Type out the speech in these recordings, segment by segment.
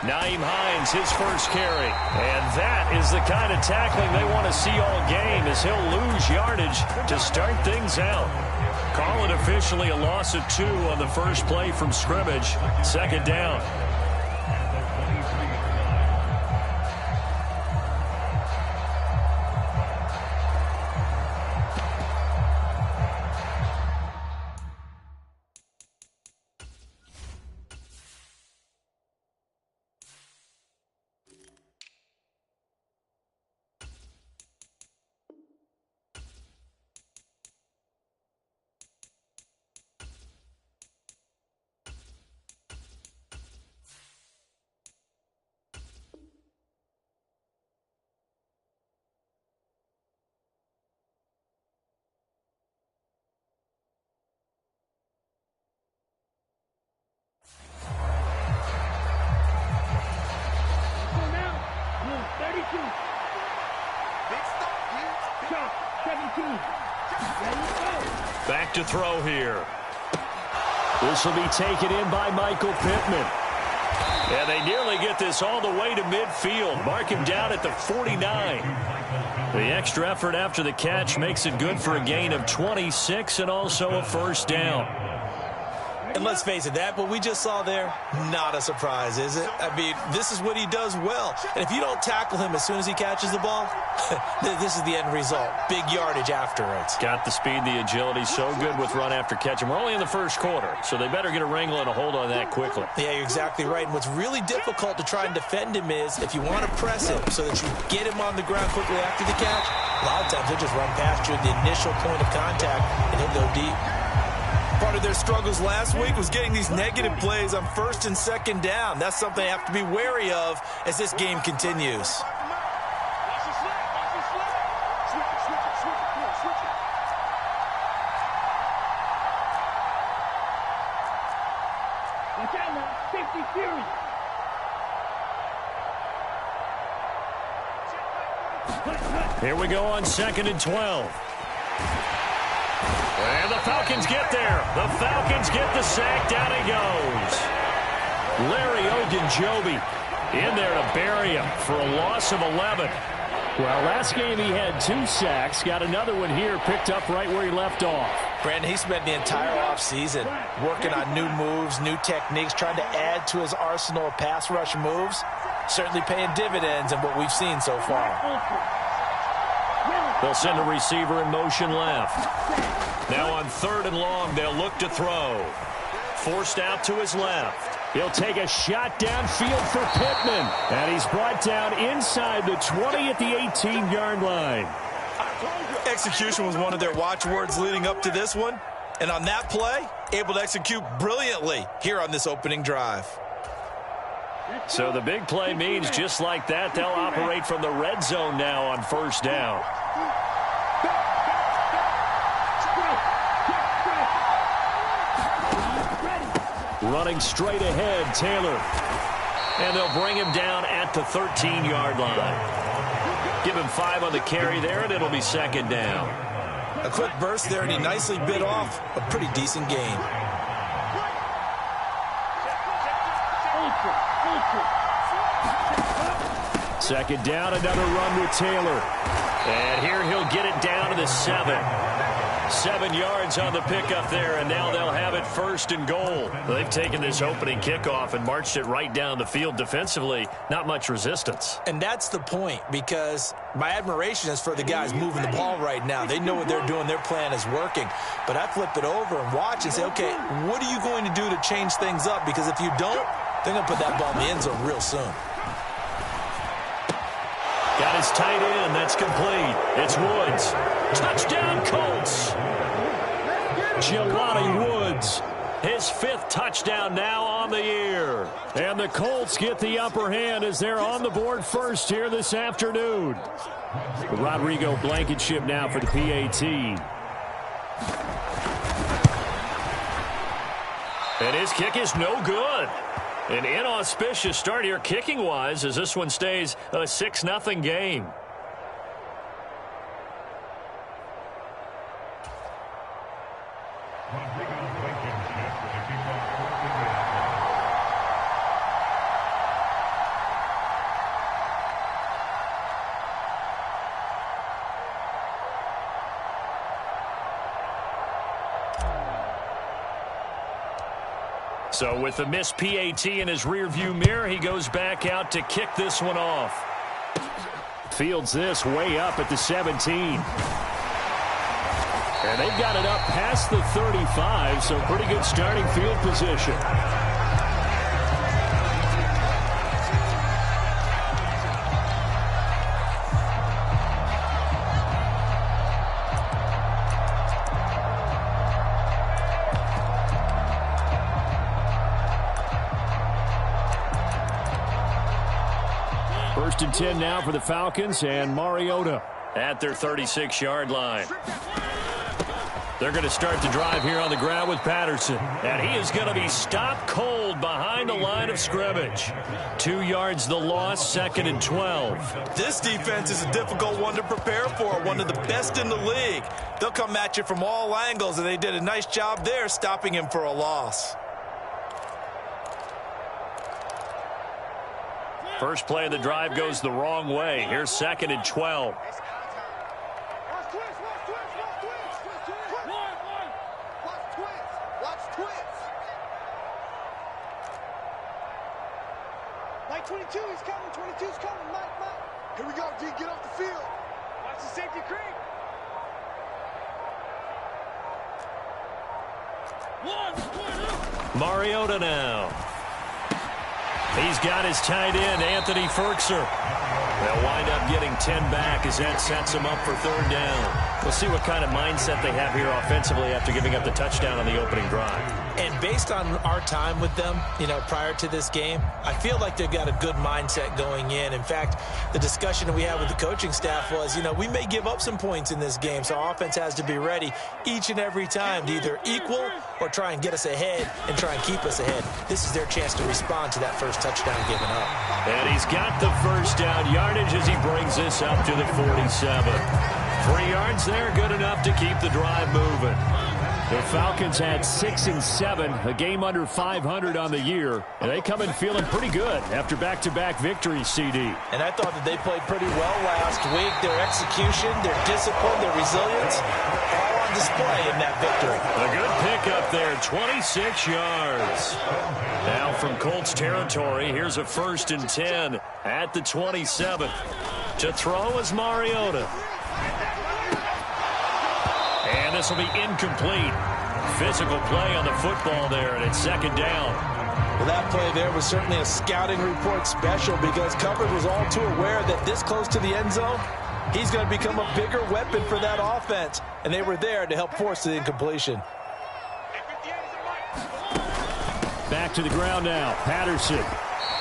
Nyheim Hines, his first carry. And that is the kind of tackling they want to see all game, as he'll lose yardage to start things out. Call it officially a loss of 2 on the first play from scrimmage. Second down. Back to throw here. This will be taken in by Michael Pittman. And they nearly get this all the way to midfield. Mark him down at the 49. The extra effort after the catch makes it good for a gain of 26 and also a first down. And let's face it, that what we just saw there, not a surprise, is it? I mean, this is what he does well. And if you don't tackle him as soon as he catches the ball, this is the end result. Big yardage afterwards. Got the speed, the agility, so good with run after catch. And we're only in the first quarter, so they better get a wrangle and a hold on that quickly. Yeah, you're exactly right. And what's really difficult to try and defend him is if you want to press him so that you get him on the ground quickly after the catch, a lot of times he'll just run past you at the initial point of contact, and he'll go deep. Part of their struggles last week was getting these negative plays on first and second down. That's something they have to be wary of as this game continues. Here we go on 2nd and 12. And the Falcons get there. The Falcons get the sack. Down he goes. Larry Ogunjobi in there to bury him for a loss of 11. Well, last game he had 2 sacks. Got another one here, picked up right where he left off. Brandon, he spent the entire offseason working on new moves, new techniques, trying to add to his arsenal of pass rush moves. Certainly paying dividends in what we've seen so far. They'll send a receiver in motion left. Now on 3rd and long, they'll look to throw. Forced out to his left. He'll take a shot downfield for Pittman. And he's brought down inside the 20 at the 18-yard line. Execution was one of their watchwords leading up to this one. And on that play, able to execute brilliantly here on this opening drive. So the big play means just like that, they'll operate from the red zone now on 1st down. Running straight ahead, Taylor. And they'll bring him down at the 13-yard line. Give him 5 on the carry there, and it'll be 2nd down. A quick burst there, and he nicely bit off a pretty decent gain. Second down, another run with Taylor. And here he'll get it down to the 7. 7 yards on the pickup there, and now they'll have it 1st and goal. They've taken this opening kickoff and marched it right down the field defensively. Not much resistance. And that's the point, because my admiration is for the guys moving the ball right now. They know what they're doing. Their plan is working. But I flip it over and watch and say, okay, what are you going to do to change things up? Because if you don't, they're going to put that ball in the end zone real soon. Got his tight end. That's complete. It's Woods. Touchdown, Colts. Jelani Woods, his 5th touchdown now on the year. And the Colts get the upper hand as they're on the board first here this afternoon. Rodrigo Blankenship now for the PAT. And his kick is no good. An inauspicious start here kicking-wise as this one stays a 6-0 game. So with the missed PAT in his rearview mirror, he goes back out to kick this one off. Fields this way up at the 17. And they've got it up past the 35, so pretty good starting field position. First and 10 now for the Falcons, and Mariota at their 36-yard line. They're going to start the drive here on the ground with Patterson. And he is going to be stopped cold behind the line of scrimmage. 2 yards the loss, 2nd and 12. This defense is a difficult one to prepare for, one of the best in the league. They'll come at you from all angles, and they did a nice job there stopping him for a loss. First play of the drive goes the wrong way. Here's 2nd and 12. Mike 22, he's coming. 22's coming. Mike. Here we go, D. Get off the field. Watch the safety creep. Mariota now. He's got his tight end, Anthony Ferkser. They'll wind up getting 10 back as that sets him up for 3rd down. We'll see what kind of mindset they have here offensively after giving up the touchdown on the opening drive. And based on our time with them, prior to this game, I feel like they've got a good mindset going in. In fact, the discussion that we had with the coaching staff was, we may give up some points in this game, so our offense has to be ready each and every time to either equal or try and get us ahead and try and keep us ahead. This is their chance to respond to that first touchdown given up. And he's got the first down yardage as he brings this up to the 47. 3 yards there, good enough to keep the drive moving. The Falcons had 6 and 7, a game under 500 on the year, and they come in feeling pretty good after back-to-back victories, CD. And I thought that they played pretty well last week. Their execution, their discipline, their resilience, all on display in that victory. A good pickup there, 26 yards. Now from Colts territory, here's a 1st and 10 at the 27. To throw is Mariota. And this will be incomplete. Physical play on the football there, and it's 2nd down. Well, that play there was certainly a scouting report special because coverage was all too aware that this close to the end zone, he's going to become a bigger weapon for that offense, and they were there to help force the incompletion. Back to the ground now. Patterson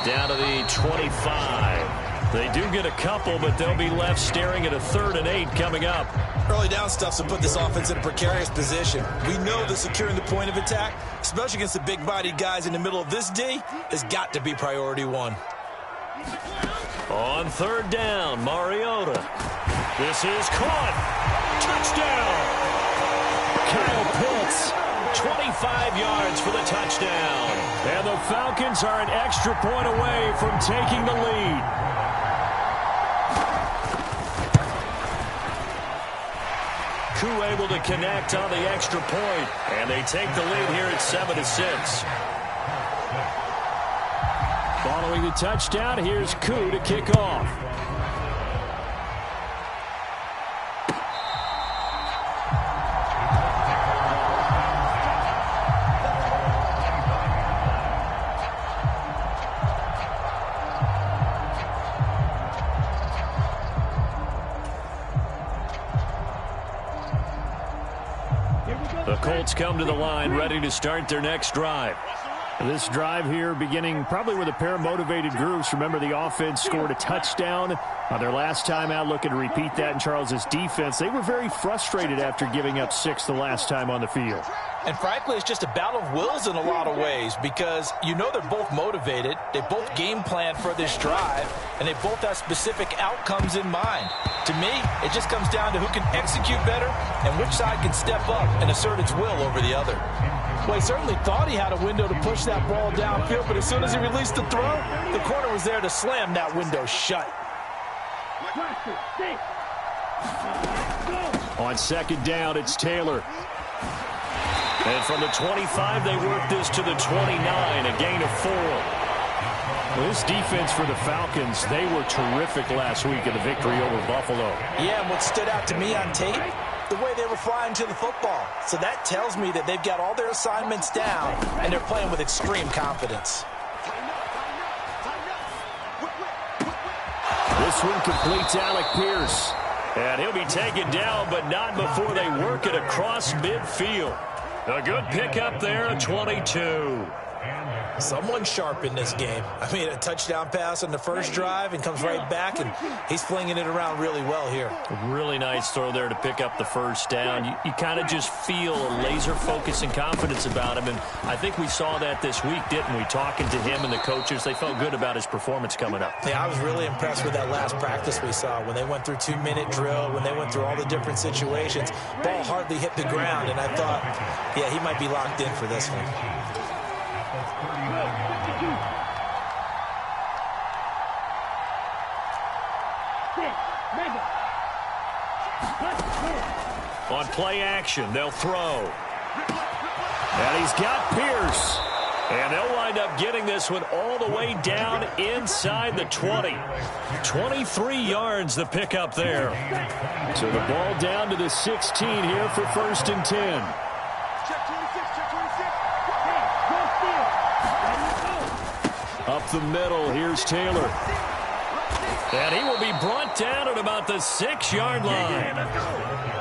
down to the 25. They do get a couple, but they'll be left staring at a 3rd and 8 coming up. Early down stuff's to put this offense in a precarious position. We know that securing the point of attack, especially against the big-bodied guys in the middle of this D, has got to be priority 1. On 3rd down, Mariota. This is caught. Touchdown. Kyle Pitts, 25 yards for the touchdown. And the Falcons are an extra point away from taking the lead. Koo able to connect on the extra point, and they take the lead here at 7-6. Following the touchdown, here's Koo to kick off. The Colts come to the line, ready to start their next drive. This drive here beginning probably with a pair of motivated groups. Remember, the offense scored a touchdown on their last time out, looking to repeat that in Charles's defense. They were very frustrated after giving up 6 the last time on the field. And frankly, it's just a battle of wills in a lot of ways because they're both motivated. They both game plan for this drive, and they both have specific outcomes in mind. To me, it just comes down to who can execute better and which side can step up and assert its will over the other. Well, he certainly thought he had a window to push that ball downfield, but as soon as he released the throw, the corner was there to slam that window shut. On 2nd down, it's Taylor. And from the 25, they work this to the 29, a gain of 4. Well, this defense for the Falcons, they were terrific last week in the victory over Buffalo. Yeah, and what stood out to me on tape, the way they were flying to the football. So that tells me that they've got all their assignments down, and they're playing with extreme confidence. This one completes Alec Pierce. And he'll be taken down, but not before they work it across midfield. A good pickup there, a 22. Someone sharp in this game. I mean, a touchdown pass on the first drive and comes right back, and he's flinging it around really well here. A really nice throw there to pick up the first down. You kind of just feel a laser focus and confidence about him, and I think we saw that this week, didn't we? Talking to him and the coaches, they felt good about his performance coming up. Yeah, I was really impressed with that last practice we saw when they went through 2-minute drill, when they went through all the different situations. Ball hardly hit the ground, and I thought, yeah, he might be locked in for this one. On play action, they'll throw. And he's got Pierce. And they'll wind up getting this one all the way down inside the 20. 23 yards the pickup there. So the ball down to the 16 here for 1st and 10. Up the middle, here's Taylor. And he will be brought down at about the 6-yard line.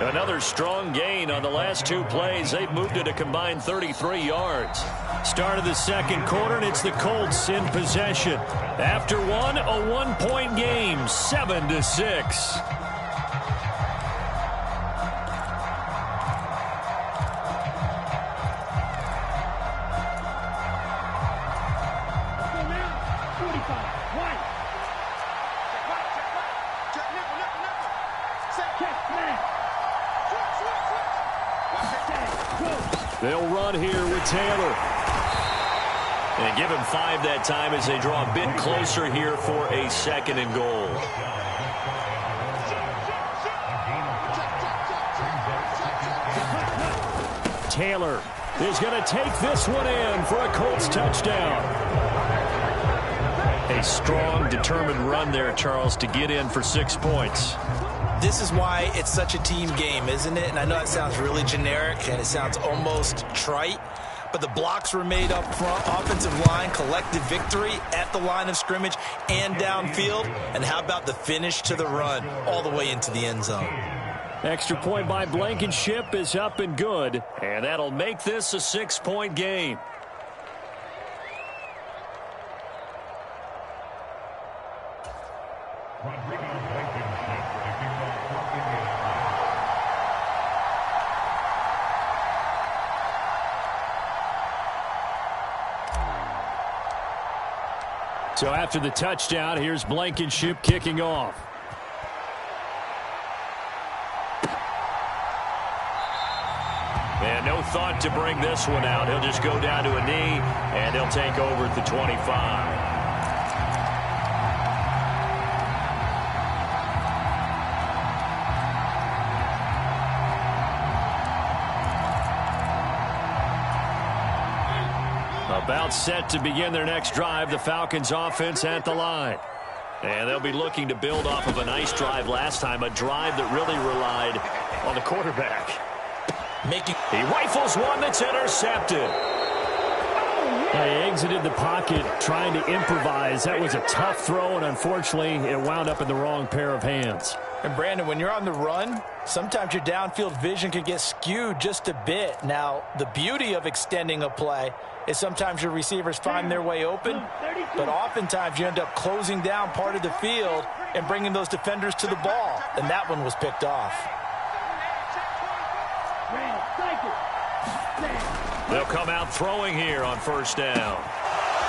Another strong gain on the last 2 plays. They've moved it a combined 33 yards. Start of the second quarter, and it's the Colts in possession. After one, a 1-point game, 7-6. They'll run here with Taylor. And give him 5 that time as they draw a bit closer here for a 2nd and goal. Taylor is going to take this one in for a Colts touchdown. A strong, determined run there, Charles, to get in for 6 points. This is why it's such a team game, isn't it? And I know that sounds really generic and it sounds almost trite, but the blocks were made up front, offensive line, collective victory at the line of scrimmage and downfield. And how about the finish to the run all the way into the end zone? Extra point by Blankenship is up and good, and that'll make this a 6-point game. So after the touchdown, here's Blankenship kicking off. And no thought to bring this one out. He'll just go down to a knee, and he'll take over at the 25. About set to begin their next drive, the Falcons offense at the line. And they'll be looking to build off of a nice drive last time, a drive that really relied on the quarterback. He rifles one that's intercepted. He exited the pocket trying to improvise. That was a tough throw, and unfortunately, it wound up in the wrong pair of hands. And Brandon, when you're on the run, sometimes your downfield vision can get skewed just a bit. Now, the beauty of extending a play is sometimes your receivers find their way open, but oftentimes you end up closing down part of the field and bringing those defenders to the ball. And that one was picked off. They'll come out throwing here on 1st down.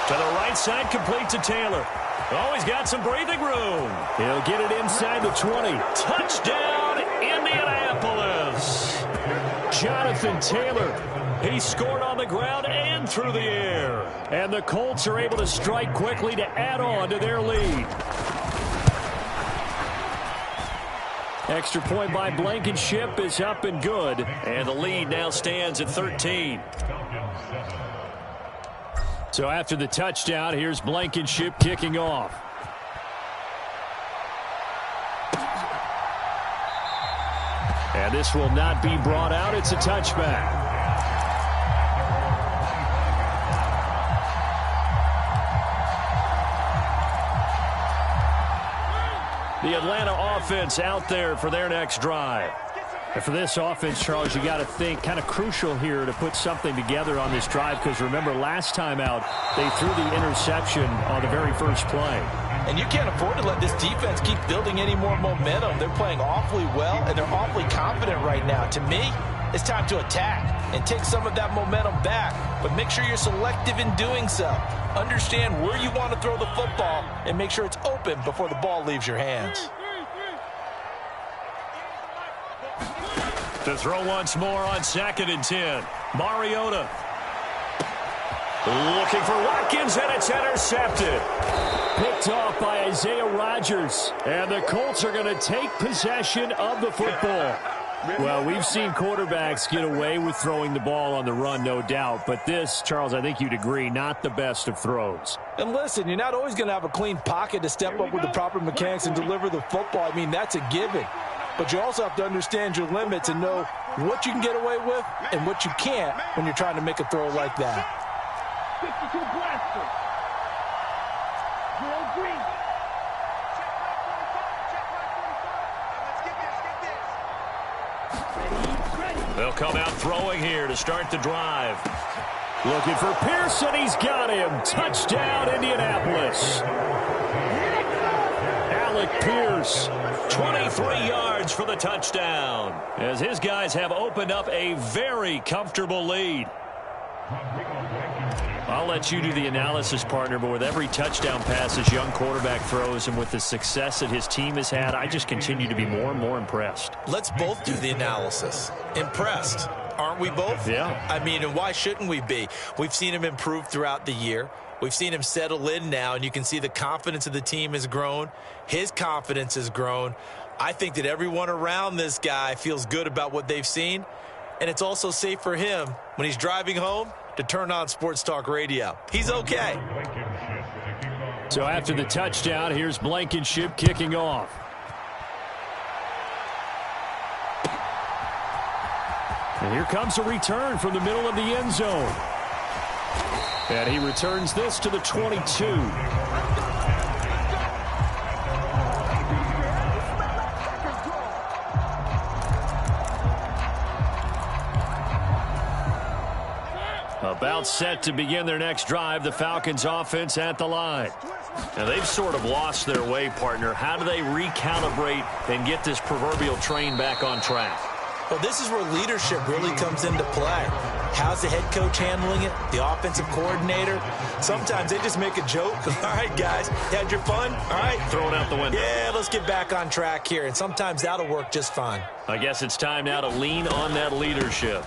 To the right side, complete to Taylor. Oh, he's got some breathing room. He'll get it inside the 20. Touchdown, Indianapolis. Jonathan Taylor. He scored on the ground and through the air. And the Colts are able to strike quickly to add on to their lead. Extra point by Blankenship is up and good. And the lead now stands at 13. So after the touchdown, here's Blankenship kicking off. And this will not be brought out. It's a touchback. The Atlanta offense out there for their next drive. And for this offense, Charles, you got to think kind of crucial here to put something together on this drive, because remember last time out they threw the interception on the very first play. And you can't afford to let this defense keep building any more momentum. They're playing awfully well, and they're awfully confident right now. To me, it's time to attack and take some of that momentum back, but make sure you're selective in doing so. Understand where you want to throw the football and make sure it's open before the ball leaves your hands. To throw once more on 2nd and 10. Mariota looking for Watkins, and it's intercepted. Picked off by Isaiah Rodgers. And the Colts are going to take possession of the football. Well, we've seen quarterbacks get away with throwing the ball on the run, no doubt. But this, Charles, I think you'd agree, not the best of throws. And listen, you're not always going to have a clean pocket to step up with the proper mechanics and deliver the football. I mean, that's a given. But you also have to understand your limits and know what you can get away with and what you can't when you're trying to make a throw like that. 52 blaster. Joe Green. They'll come out throwing here to start the drive. Looking for Pearson. He's got him. Touchdown, Indianapolis. Alec Pierce, 23 yards for the touchdown, as his guys have opened up a very comfortable lead. I'll let you do the analysis, partner, but with every touchdown pass his young quarterback throws and with the success that his team has had, I just continue to be more and more impressed. Let's both do the analysis. Impressed, aren't we both? Yeah. I mean, and why shouldn't we be? We've seen him improve throughout the year. We've seen him settle in now, and you can see the confidence of the team has grown. His confidence has grown. I think that everyone around this guy feels good about what they've seen, and it's also safe for him when he's driving home to turn on Sports Talk Radio. He's okay. So after the touchdown, here's Blankenship kicking off. And here comes a return from the middle of the end zone. And he returns this to the 22. About set to begin their next drive, the Falcons offense at the line. Now they've sort of lost their way, partner. How do they recalibrate and get this proverbial train back on track? Well, this is where leadership really comes into play. How's the head coach handling it? The offensive coordinator? Sometimes they just make a joke. All right, guys, you had your fun? All right. Throw it out the window. Yeah, let's get back on track here. And sometimes that'll work just fine. I guess it's time now to lean on that leadership.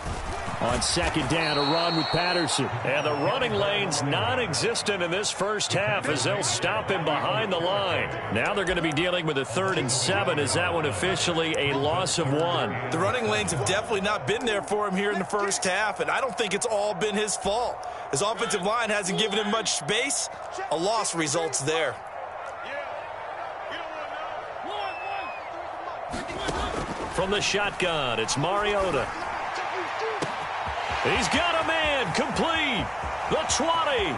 On second down, a run with Patterson. And the running lane's non-existent in this first half as they'll stop him behind the line. Now they're going to be dealing with a 3rd and 7 as that one officially a loss of 1. The running lanes have definitely not been there for him here in the first half, and I don't think it's all been his fault. His offensive line hasn't given him much space. A loss results there. From the shotgun, it's Mariota. He's got a man, complete, the 20.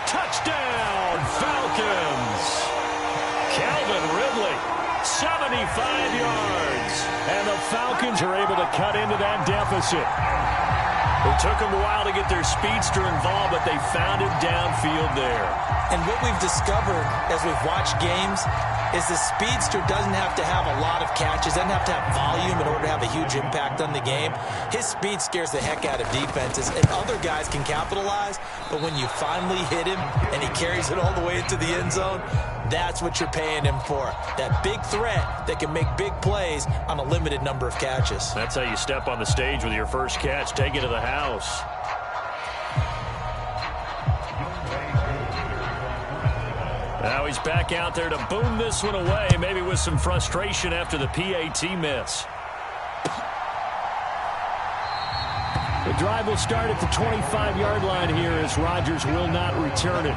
Touchdown, Falcons. Calvin Ridley, 75 yards. And the Falcons are able to cut into that deficit. It took them a while to get their speedster involved, but they found him downfield there. And what we've discovered as we've watched games is the speedster doesn't have to have a lot of catches, doesn't have to have volume in order to have a huge impact on the game. His speed scares the heck out of defenses, and other guys can capitalize, but when you finally hit him and he carries it all the way into the end zone, that's what you're paying him for. That big threat that can make big plays on a limited number of catches. That's how you step on the stage with your first catch. Take it to the house. Now he's back out there to boom this one away, maybe with some frustration after the PAT miss. The drive will start at the 25-yard line here as Rodgers will not return it.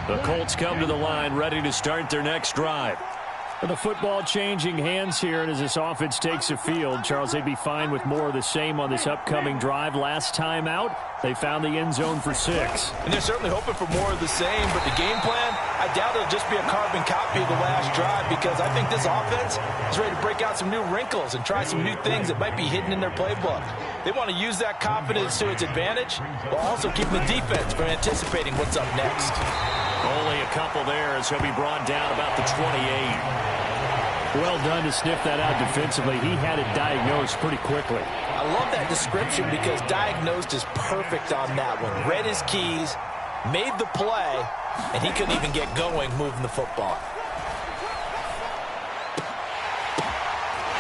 The Colts come to the line, ready to start their next drive. The football changing hands here, and as this offense takes the field, Charles, they'd be fine with more of the same on this upcoming drive. Last time out, they found the end zone for 6. And they're certainly hoping for more of the same, but the game plan, I doubt it'll just be a carbon copy of the last drive, because I think this offense is ready to break out some new wrinkles and try some new things that might be hidden in their playbook. They want to use that confidence to its advantage, while also keeping the defense from anticipating what's up next. Only a couple there as he'll be brought down about the 28. Well done to sniff that out defensively. He had it diagnosed pretty quickly. I love that description because diagnosed is perfect on that one. Read his keys, made the play, and he couldn't even get going moving the football.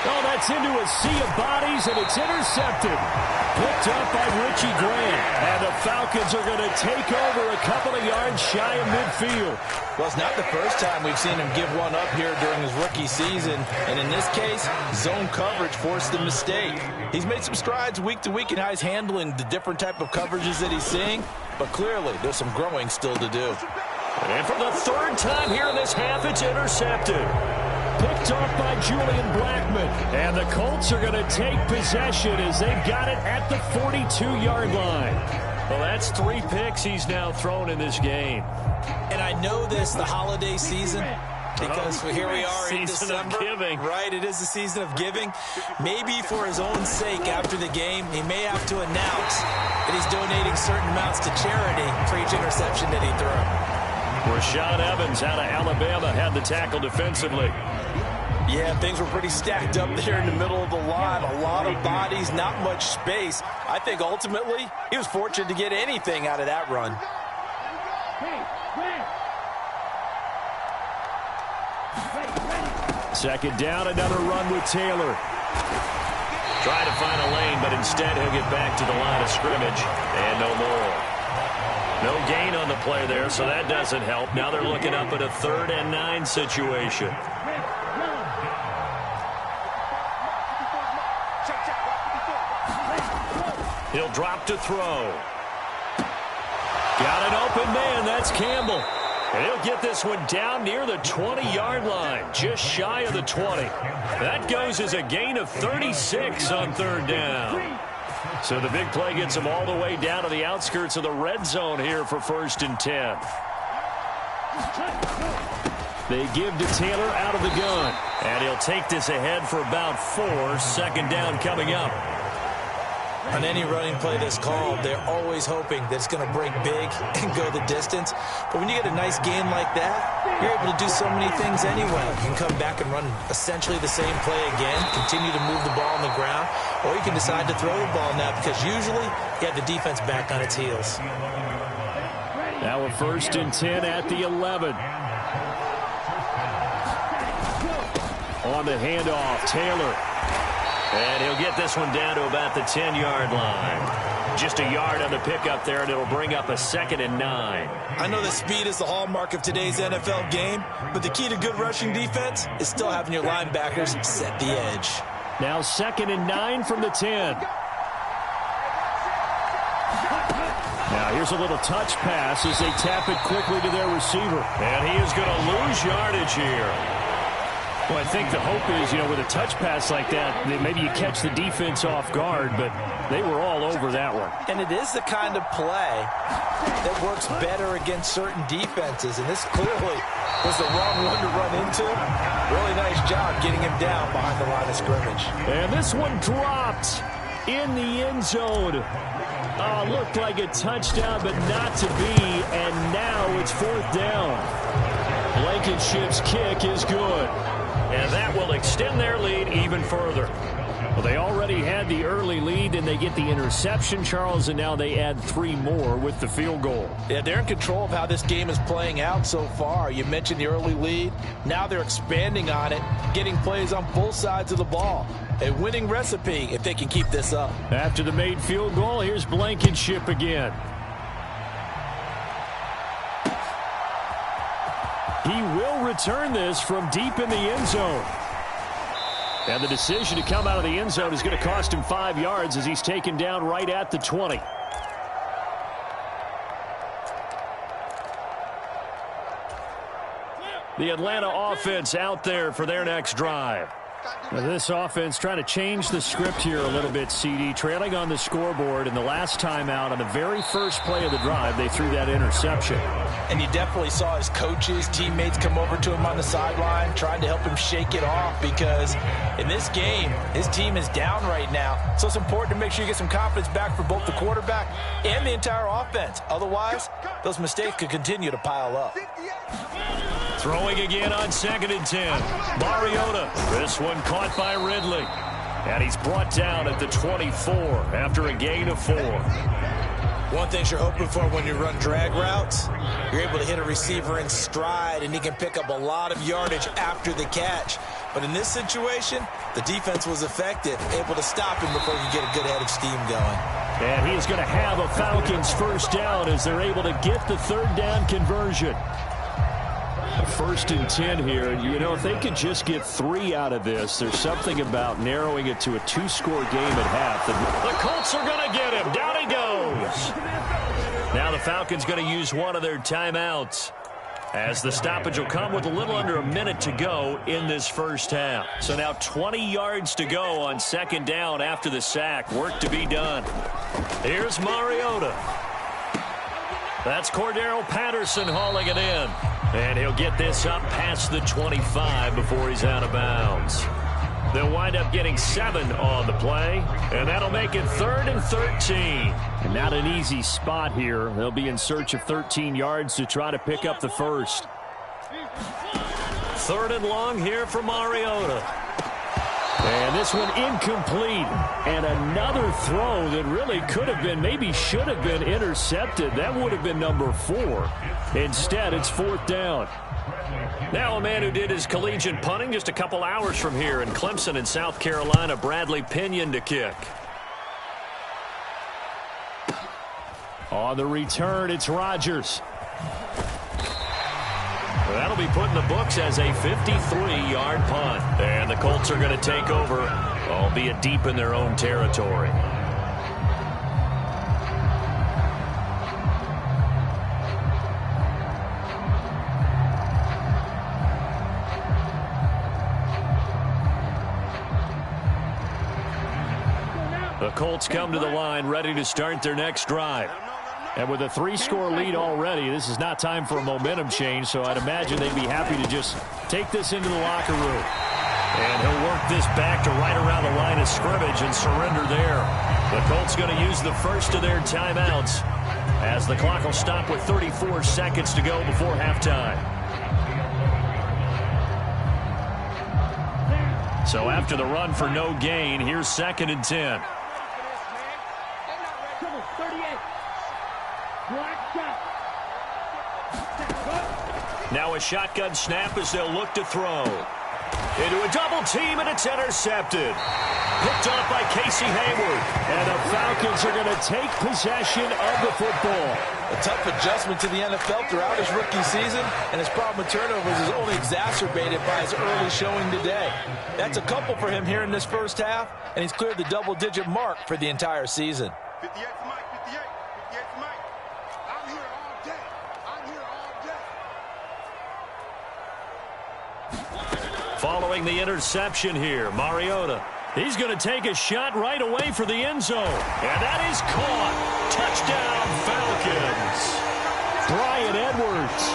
Oh, that's into a sea of bodies, and it's intercepted. Picked up by Richie Grant. And the Falcons are going to take over a couple of yards shy of midfield. Well, it's not the first time we've seen him give one up here during his rookie season. And in this case, zone coverage forced the mistake. He's made some strides week to week in how he's handling the different type of coverages that he's seeing. But clearly, there's some growing still to do. And for the third time here in this half, it's intercepted. Picked off by Julian Blackmon. And the Colts are going to take possession as they've got it at the 42-yard line. Well, that's 3 picks he's now thrown in this game. And I know this, the holiday season, because here we are in Season December. of giving. Right, it is the season of giving. Maybe for his own sake after the game, he may have to announce that he's donating certain amounts to charity for each interception that he threw. Rashaan Evans out of Alabama had the tackle defensively. Yeah, things were pretty stacked up there in the middle of the line. A lot of bodies, not much space. I think ultimately he was fortunate to get anything out of that run. Second down, another run with Taylor. Trying to find a lane, but instead he'll get back to the line of scrimmage. And no more. No gain on the play there, so that doesn't help. Now they're looking up at a 3rd and 9 situation. He'll drop to throw. Got an open man. That's Campbell. And he'll get this one down near the 20-yard line, just shy of the 20. That goes as a gain of 36 on 3rd down. So the big play gets him all the way down to the outskirts of the red zone here for 1st and 10. They give to Taylor out of the gun. And he'll take this ahead for about 4. 2nd down coming up. On any running play that's called, they're always hoping that it's going to break big and go the distance. But when you get a nice gain like that, you're able to do so many things anyway. You can come back and run essentially the same play again, continue to move the ball on the ground, or you can decide to throw the ball now because usually you have the defense back on its heels. Now a 1st and 10 at the 11. On the handoff, Taylor. And he'll get this one down to about the 10-yard line. Just a yard on the pickup there, and it'll bring up a 2nd and 9. I know that speed is the hallmark of today's NFL game, but the key to good rushing defense is still having your linebackers set the edge. Now 2nd and 9 from the 10. Now here's a little touch pass as they tap it quickly to their receiver. And he is going to lose yardage here. Well, I think the hope is, with a touch pass like that, maybe you catch the defense off guard, but they were all over that one. And it is the kind of play that works better against certain defenses, and this clearly was the wrong one to run into. Really nice job getting him down behind the line of scrimmage. And this one dropped in the end zone. Oh, looked like a touchdown, but not to be, and now it's 4th down. Blankenship's kick is good. And that will extend their lead even further. Well, they already had the early lead, and they get the interception, Charles, and now they add 3 more with the field goal. Yeah, they're in control of how this game is playing out so far. You mentioned the early lead. Now they're expanding on it, getting plays on both sides of the ball. A winning recipe if they can keep this up. After the made field goal, here's Blankenship again. He will return this from deep in the end zone. And the decision to come out of the end zone is going to cost him 5 yards as he's taken down right at the 20. The Atlanta offense out there for their next drive. Now this offense trying to change the script here a little bit, CD. Trailing on the scoreboard, and the last time out on the very first play of the drive, they threw that interception. And you definitely saw his coaches, teammates come over to him on the sideline, trying to help him shake it off, because in this game, his team is down right now. So it's important to make sure you get some confidence back for both the quarterback and the entire offense. Otherwise, those mistakes could continue to pile up. Throwing again on 2nd and 10. Mariota. This one caught by Ridley. And he's brought down at the 24 after a gain of 4. One thing you're hoping for when you run drag routes, you're able to hit a receiver in stride, and he can pick up a lot of yardage after the catch. But in this situation, the defense was effective, able to stop him before you get a good head of steam going. And he is going to have a Falcons first down as they're able to get the 3rd down conversion. 1st and 10 here. You know, if they could just get 3 out of this, there's something about narrowing it to a 2-score game at half. The Colts are going to get him. Down he goes. Now the Falcons going to use one of their timeouts, as the stoppage will come with a little under a minute to go in this first half. So now 20 yards to go on 2nd down after the sack. Work to be done. Here's Mariota. That's Cordero Patterson hauling it in. And he'll get this up past the 25 before he's out of bounds. They'll wind up getting 7 on the play, and that'll make it 3rd and 13. And not an easy spot here. They'll be in search of 13 yards to try to pick up the first. 3rd and long here for Mariota. And this one incomplete. And another throw that really could have been, maybe should have been intercepted. That would have been number 4. Instead, it's 4th down. Now a man who did his collegiate punting just a couple hours from here in Clemson in South Carolina, Bradley Pinion to kick. On the return, it's Rodgers. That'll be put in the books as a 53-yard punt. And the Colts are going to take over, albeit deep in their own territory. The Colts come to the line ready to start their next drive. And with a 3-score lead already, this is not time for a momentum change, so I'd imagine they'd be happy to just take this into the locker room. And he'll work this back to right around the line of scrimmage and surrender there. The Colts going to use the first of their timeouts as the clock will stop with 34 seconds to go before halftime. So after the run for no gain, here's 2nd and 10. Now a shotgun snap as they'll look to throw. Into a double team, and it's intercepted. Picked off by Casey Hayward. And the Falcons are going to take possession of the football. A tough adjustment to the NFL throughout his rookie season, and his problem with turnovers is only exacerbated by his early showing today. That's a couple for him here in this first half, and he's cleared the double-digit mark for the entire season. 58 for Mike, 58 for Mike. I'm here all day. I'm here all day. Following the interception here, Mariota. He's going to take a shot right away for the end zone. And that is caught. Touchdown, Falcons. Bryan Edwards.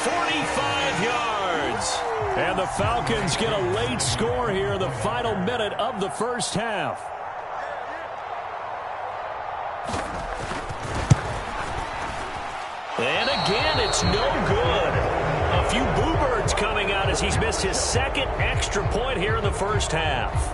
45 yards. And the Falcons get a late score here in the final minute of the first half. And again, it's no good. A few boo birds coming out as he's missed his 2nd extra point here in the first half.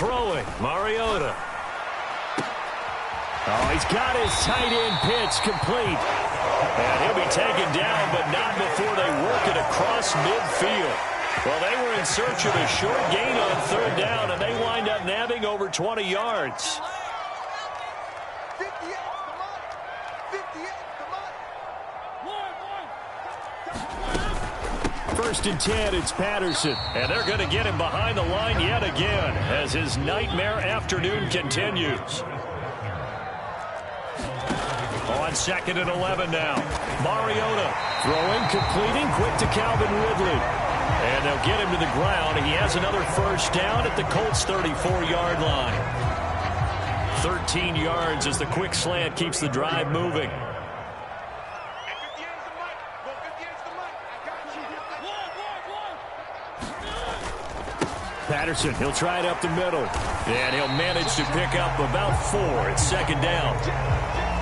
throwing, Mariota. Oh, he's got his tight end pitch complete. And he'll be taken down, but not before they work it across midfield. Well, they were in search of a short gain on third down, and they wind up nabbing over 20 yards. 58, come on. 58, come on. First and 10, it's Patterson. And they're going to get him behind the line yet again as his nightmare afternoon continues. On 2nd and 11 now. Mariota Throwing, completing, quick to Calvin Ridley. And they'll get him to the ground. He has another first down at the Colts' 34-yard line. 13 yards as the quick slant keeps the drive moving. Patterson, he'll try it up the middle. And he'll manage to pick up about 4 at 2nd down.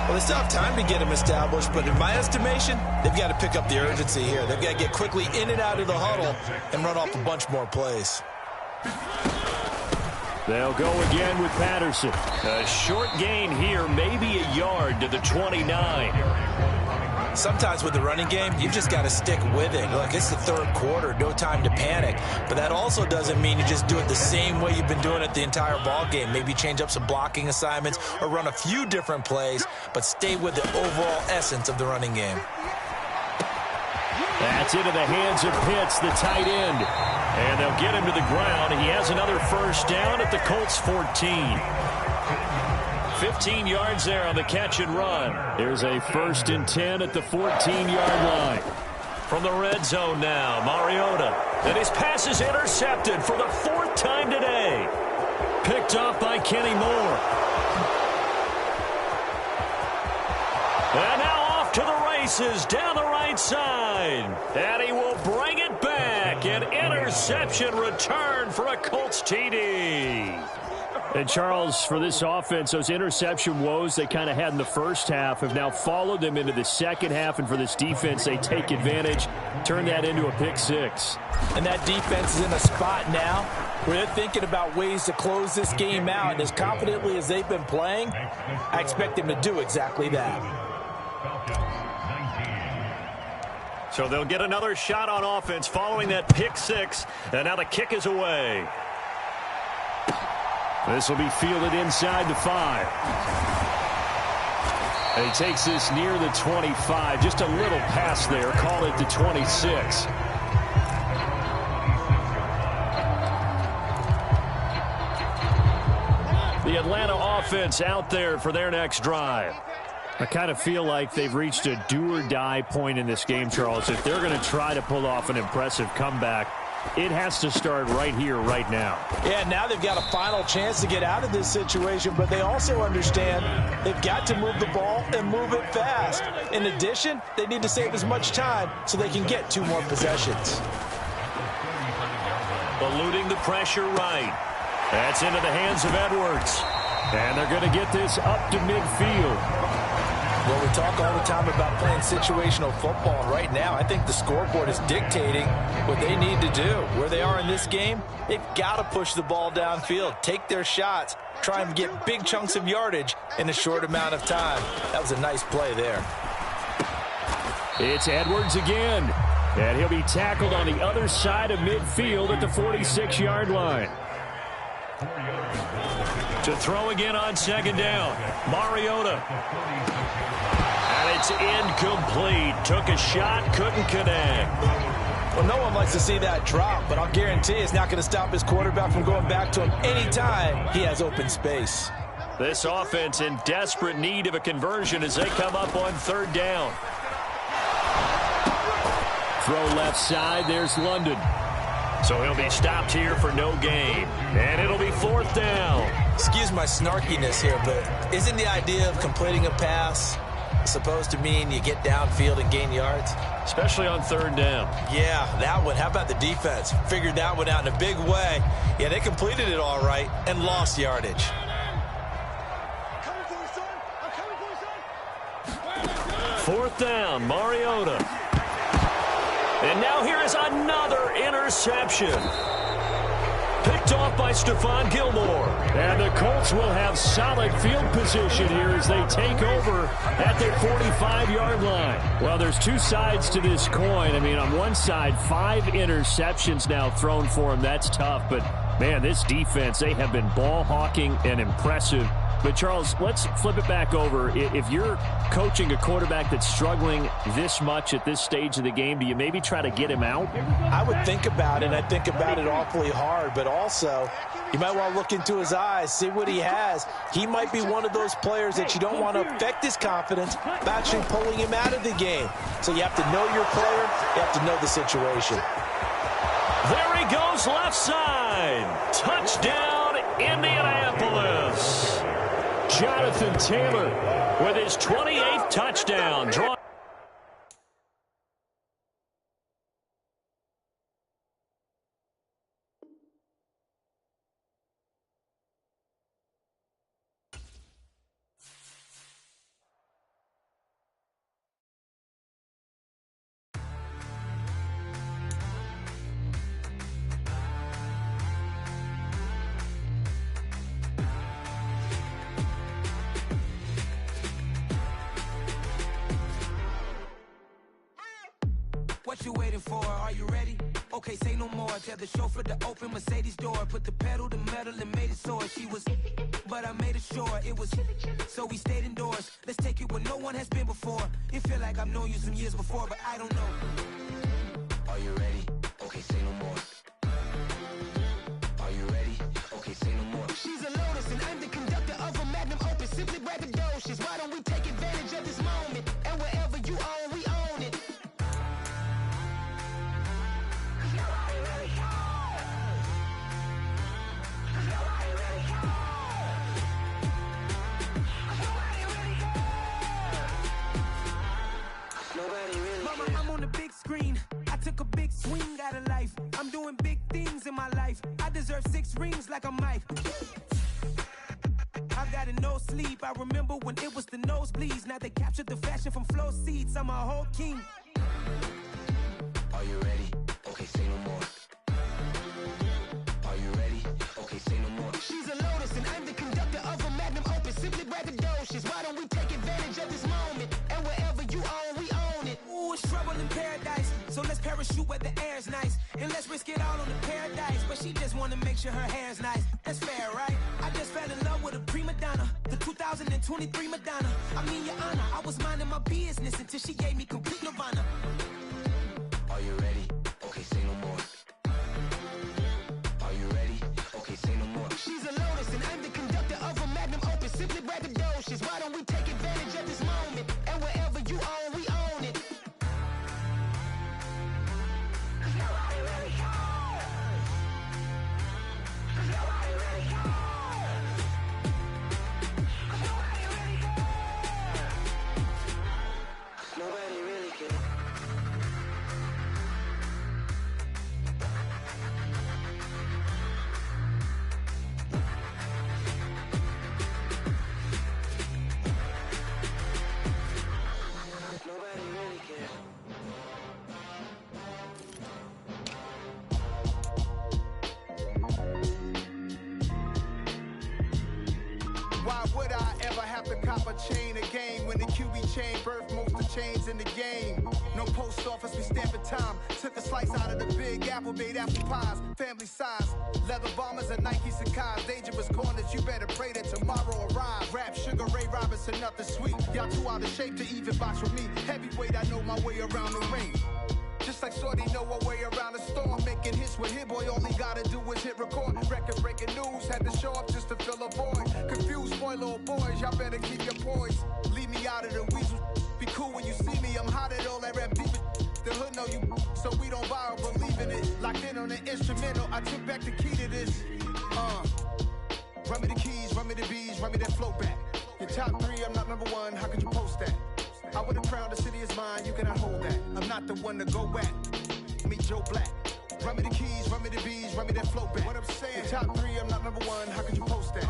Well, they still have time to get him established, but in my estimation, they've got to pick up the urgency here. They've got to get quickly in and out of the huddle and run off a bunch more plays. They'll go again with Patterson. A short gain here, maybe a yard to the 29. Sometimes with the running game, you just got to stick with it. Look, it's the third quarter, no time to panic. But that also doesn't mean you just do it the same way you've been doing it the entire ball game. Maybe change up some blocking assignments or run a few different plays, but stay with the overall essence of the running game. That's into the hands of Pitts, the tight end. And they'll get him to the ground. He has another first down at the Colts' 14. 15 yards there on the catch and run. There's a 1st and 10 at the 14-yard line. From the red zone now, Mariota. And his pass is intercepted for the 4th time today. Picked off by Kenny Moore. And now off to the races down the right side. And he will bring it back. An interception return for a Colts TD. And, Charles, for this offense, those interception woes they kind of had in the first half have now followed them into the second half. And for this defense, they take advantage, turn that into a pick six. And that defense is in a spot now where they're thinking about ways to close this game out. And as confidently as they've been playing, I expect them to do exactly that. So they'll get another shot on offense following that pick six. And now the kick is away. This will be fielded inside the 5. And he takes this near the 25. Just a little pass there. Call it the 26. The Atlanta offense out there for their next drive. I kind of feel like they've reached a do-or-die point in this game, Charles. If they're going to try to pull off an impressive comeback, it has to start right here, right now. Yeah, now they've got a final chance to get out of this situation, but they also understand they've got to move the ball and move it fast. In addition, they need to save as much time so they can get 2 more possessions. Eluding the pressure right. That's into the hands of Edwards. And they're going to get this up to midfield. Well, we talk all the time about playing situational football, and right now I think the scoreboard is dictating what they need to do. Where they are in this game, they've got to push the ball downfield, take their shots, try and get big chunks of yardage in a short amount of time. That was a nice play there. It's Edwards again, and he'll be tackled on the other side of midfield at the 46-yard line. To throw again on 2nd down, Mariota. And it's incomplete. Took a shot, couldn't connect. Well, no one likes to see that drop, but I'll guarantee it's not going to stop his quarterback from going back to him anytime he has open space. This offense in desperate need of a conversion as they come up on 3rd down. Throw left side, there's London. So he'll be stopped here for no gain. And it'll be 4th down. Excuse my snarkiness here, but isn't the idea of completing a pass supposed to mean you get downfield and gain yards? Especially on 3rd down. Yeah, that one. How about the defense? Figured that one out in a big way. Yeah, they completed it all right and lost yardage. Coming for you, son. I'm coming for you, son. 4th down, Mariota. And now here is another interception. Picked picked off by Stephon Gilmore. And the Colts will have solid field position here as they take over at their 45-yard line. Well, there's two sides to this coin. I mean, on one side, 5 interceptions now thrown for him. That's tough. But, man, this defense, they have been ball hawking and impressive. But, Charles, let's flip it back over. If you're coaching a quarterback that's struggling this much at this stage of the game, do you maybe try to get him out? I would think about it, and I think about it awfully hard. But also, you might want to look into his eyes, see what he has. He might be one of those players that you don't want to affect his confidence by actually pulling him out of the game. So you have to know your player. You have to know the situation. There he goes, left side. Touchdown, Indianapolis. Jonathan Taylor with his 28th touchdown. What you waiting for? Are you ready? Okay, say no more. Tell the chauffeur to open Mercedes door. Put the pedal to metal and made it soar. She was, but I made it sure it was. So we stayed indoors. Let's take it where no one has been before. It feel like I've known you some years before, but I don't know. Are you ready? Okay, say no more. Are you ready? Okay, say no more. She's a Lotus and I'm the conductor of a Magnum Opus. Simply braggadocious. Why don't we take advantage of this moment? And wherever you own, we own it. Mama, I'm on the big screen. I took a big swing out of life. I'm doing big things in my life. I deserve 6 rings like I'm Mike. I've got no sleep. I remember when it was the nosebleeds. Now they captured the fashion from flow seats. I'm a whole king. Are you ready? Okay, say no more. Are you ready? Okay, say no more. She's a Lotus and I'm the conductor of a Magnum Opus. Simply braggadocious. Why don't we take advantage of this moment? And wherever you own, we own it. Ooh, it's trouble in paradise. So let's parachute where the air's nice. And let's risk it all on the paradise. But she just wanna make sure her hair's nice. That's fair, right? I just fell in love with a prima donna. The 2023 Madonna. I mean, your honor, I was minding my business until she gave me complete nirvana. Are you ready? Okay, say no more. Are you ready? Okay, say no more. She's a Lotus and I'm the conductor of a Magnum Opus. Simply braggadocious. Why don't we take advantage of this moment? And wherever you own, we own it. Nobody really cares. Nobody really cares. Nobody really cares. Nobody really cares. Nobody really cares. Why would I ever have to cop a chain again when the QB chain birthed most of chains in the game? No post office, we stamping time. Took a slice out of the big apple, made apple pies, family size. Leather bombers and Nike Sacai's. Dangerous corners, you better pray that tomorrow arrives. Rap, Sugar Ray Robinson, nothing sweet. Y'all too out of shape to even box with me. Heavyweight, I know my way around the ring. Just like Shorty know a way around the storm. Making hits with Hit Boy, all he gotta do is hit record. Record breaking news, had to show up just to fill a void. Confused, boy, little boys, y'all better keep your poise. Leave me out of the weasel. Be cool when you see me, I'm hot at all that rap deep. The hood know you, so we don't borrow, believe in it. Locked in on the instrumental, I took back the key to this. Run me the keys, run me the bees, run me that flow back. Your top 3, I'm not number 1, how could you post that? I would've crowned the city is mine, you cannot hold that. I'm not the one to go at. Meet Joe Black. Run me the keys, run me the bees, run me that flow back. What I'm saying, your top 3, I'm not number 1, how could you post that?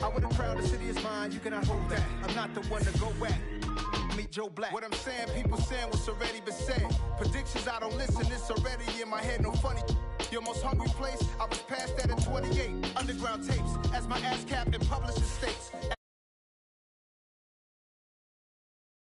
I would've crowned the city is mine, you cannot hold that. I'm not the one to go at. Meet Joe Black. What I'm saying, people saying what's already been said. Predictions, I don't listen, it's already in my head, no funny. Your most hungry place, I was past that in 28. Underground tapes, as my ass cap in publishing states.